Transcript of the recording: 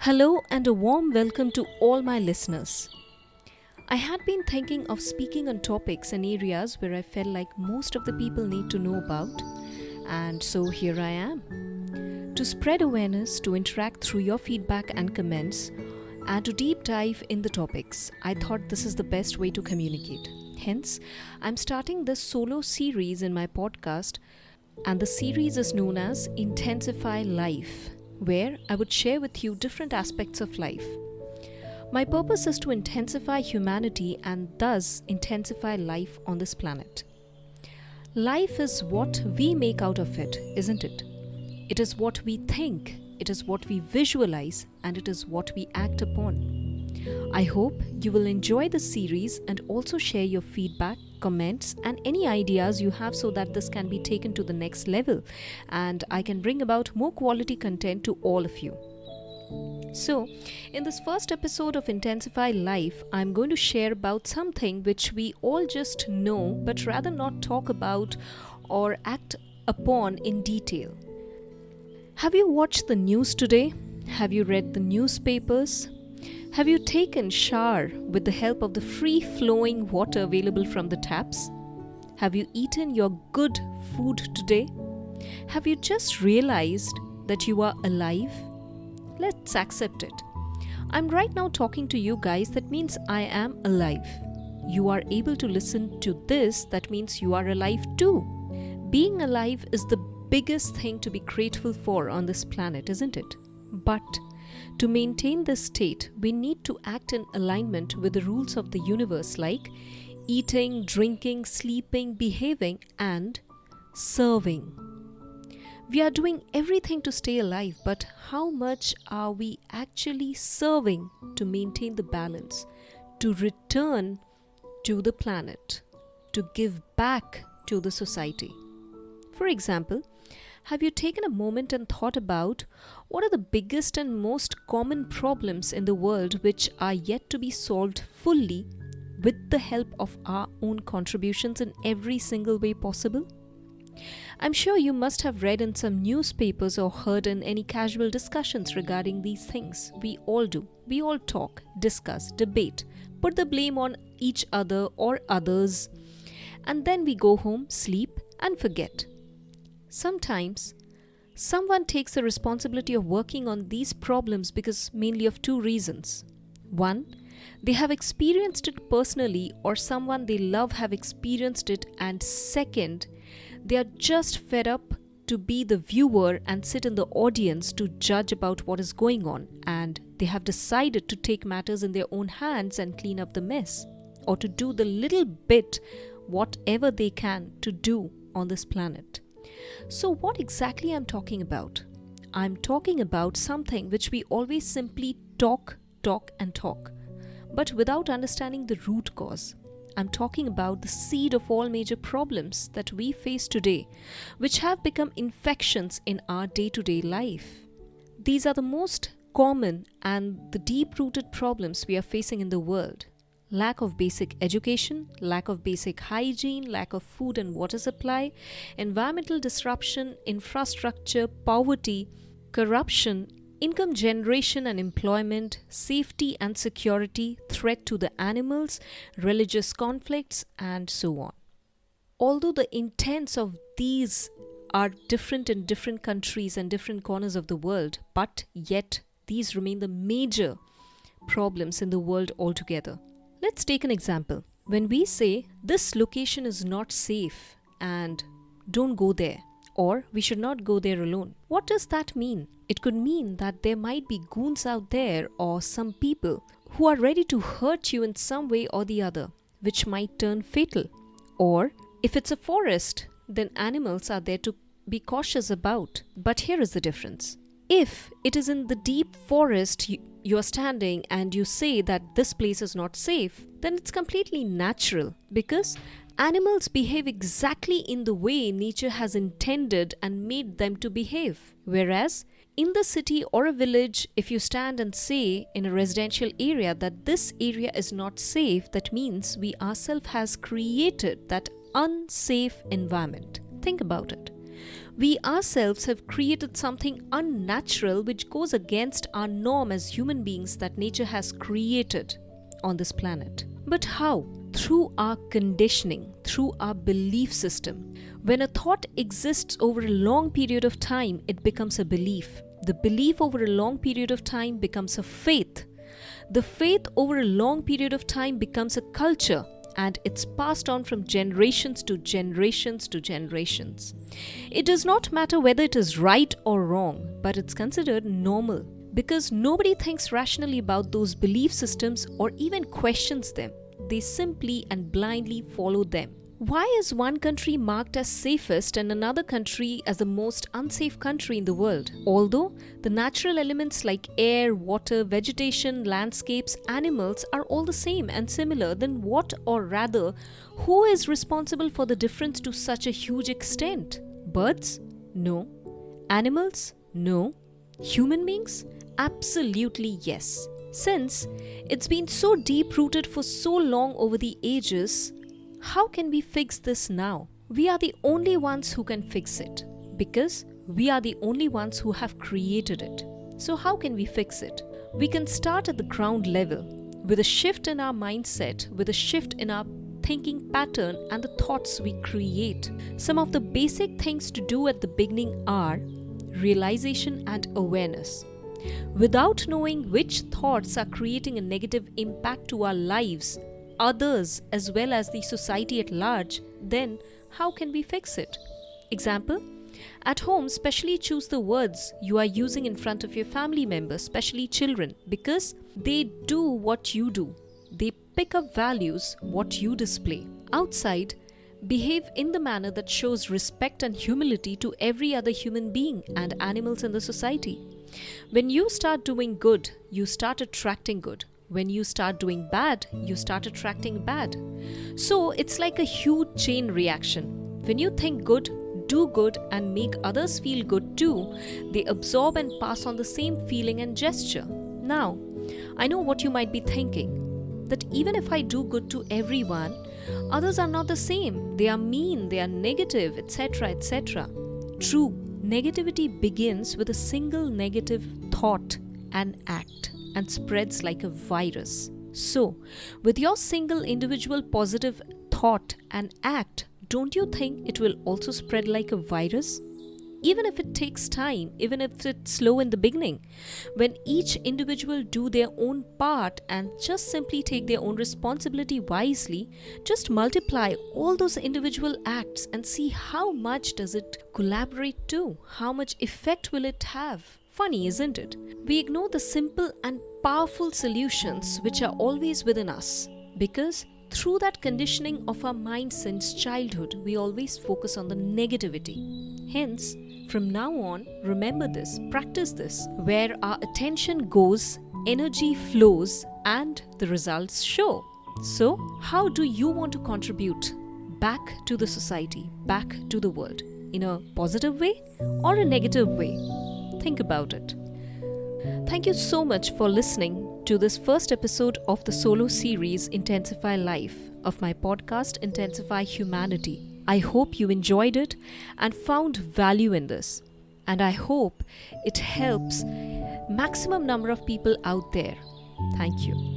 Hello and a warm welcome to all my listeners. I had been thinking of speaking on topics and areas where I felt like most of the people need to know about, and so here I am. To spread awareness, to interact through your feedback and comments, and to deep dive in the topics, I thought this is the best way to communicate. Hence, I'm starting this solo series in my podcast, and the series is known as Intensify Life, where I would share with you different aspects of life. My purpose is to intensify humanity and thus intensify life on this planet. Life is what we make out of it, isn't it? It is what we think, it is what we visualize, and it is what we act upon. I hope you will enjoy this series and also share your feedback, comments, and any ideas you have so that this can be taken to the next level and I can bring about more quality content to all of you. So, in this first episode of Intensify Life, I'm going to share about something which we all just know but rather not talk about or act upon in detail. Have you watched the news today? Have you read the newspapers? Have you taken shower with the help of the free-flowing water available from the taps? Have you eaten your good food today? Have you just realized that you are alive? Let's accept it. I'm right now talking to you guys, that means I am alive. You are able to listen to this, that means you are alive too. Being alive is the biggest thing to be grateful for on this planet, isn't it? But to maintain this state, we need to act in alignment with the rules of the universe like eating, drinking, sleeping, behaving, and serving. We are doing everything to stay alive, but how much are we actually serving to maintain the balance, to return to the planet, to give back to the society? For example, have you taken a moment and thought about what are the biggest and most common problems in the world which are yet to be solved fully with the help of our own contributions in every single way possible? I'm sure you must have read in some newspapers or heard in any casual discussions regarding these things. We all do. We all talk, discuss, debate, put the blame on each other or others, and then we go home, sleep, and forget. Sometimes, someone takes the responsibility of working on these problems because mainly of two reasons. One, they have experienced it personally or someone they love have experienced it, and second, they are just fed up to be the viewer and sit in the audience to judge about what is going on, and they have decided to take matters in their own hands and clean up the mess, or to do the little bit whatever they can to do on this planet. So what exactly I'm talking about? I'm talking about something which we always simply talk, but without understanding the root cause. I'm talking about the seed of all major problems that we face today, which have become infections in our day-to-day life. These are the most common and the deep-rooted problems we are facing in the world. Lack of basic education, lack of basic hygiene, lack of food and water supply, environmental disruption, infrastructure, poverty, corruption, income generation and employment, safety and security, threat to the animals, religious conflicts, and so on. Although the intents of these are different in different countries and different corners of the world, but yet these remain the major problems in the world altogether. Let's take an example. When we say this location is not safe and don't go there, or we should not go there alone, what does that mean? It could mean that there might be goons out there or some people who are ready to hurt you in some way or the other, which might turn fatal. Or if it's a forest, then animals are there to be cautious about. But here is the difference. If it is in the deep forest you are standing and you say that this place is not safe, then it's completely natural because animals behave exactly in the way nature has intended and made them to behave. Whereas in the city or a village, if you stand and say in a residential area that this area is not safe, that means we ourselves has created that unsafe environment. Think about it. We ourselves have created something unnatural which goes against our norm as human beings that nature has created on this planet. But how? Through our conditioning, through our belief system. When a thought exists over a long period of time, it becomes a belief. The belief over a long period of time becomes a faith. The faith over a long period of time becomes a culture, and it's passed on from generations to generations to generations. It does not matter whether it is right or wrong, but it's considered normal because nobody thinks rationally about those belief systems or even questions them. They simply and blindly follow them. Why is one country marked as safest and another country as the most unsafe country in the world? Although the natural elements like air, water, vegetation, landscapes, animals are all the same and similar, then what, or rather, who is responsible for the difference to such a huge extent? Birds? No. Animals? No. Human beings? Absolutely yes. Since it's been so deep-rooted for so long over the ages, how can we fix this now? We are the only ones who can fix it because we are the only ones who have created it. So how can we fix it? We can start at the ground level with a shift in our mindset, with a shift in our thinking pattern and the thoughts we create. Some of the basic things to do at the beginning are realization and awareness. Without knowing which thoughts are creating a negative impact to our lives, others as well as the society at large, then how can we fix it? Example, at home, specially choose the words you are using in front of your family members, especially children, because they do what you do. They pick up values what you display. Outside, behave in the manner that shows respect and humility to every other human being and animals in the society. When you start doing good, you start attracting good. When you start doing bad, you start attracting bad. So it's like a huge chain reaction. When you think good, do good and make others feel good too, they absorb and pass on the same feeling and gesture. Now, I know what you might be thinking, that even if I do good to everyone, others are not the same. They are mean, they are negative, etc., etc. True, negativity begins with a single negative thought and act, and spreads like a virus. So, with your single individual positive thought and act, don't you think it will also spread like a virus? Even if it takes time, even if it's slow in the beginning, when each individual do their own part and just simply take their own responsibility wisely, just multiply all those individual acts and see how much does it collaborate to, how much effect will it have. Funny, isn't it? We ignore the simple and powerful solutions which are always within us because through that conditioning of our mind since childhood, we always focus on the negativity. Hence, from now on, remember this, practice this. Where our attention goes, energy flows and the results show. So, how do you want to contribute back to the society, back to the world? In a positive way or a negative way? Think about it. Thank you so much for listening to this first episode of the solo series Intensify Life of my podcast Intensify Humanity. I hope you enjoyed it and found value in this. And I hope it helps maximum number of people out there. Thank you.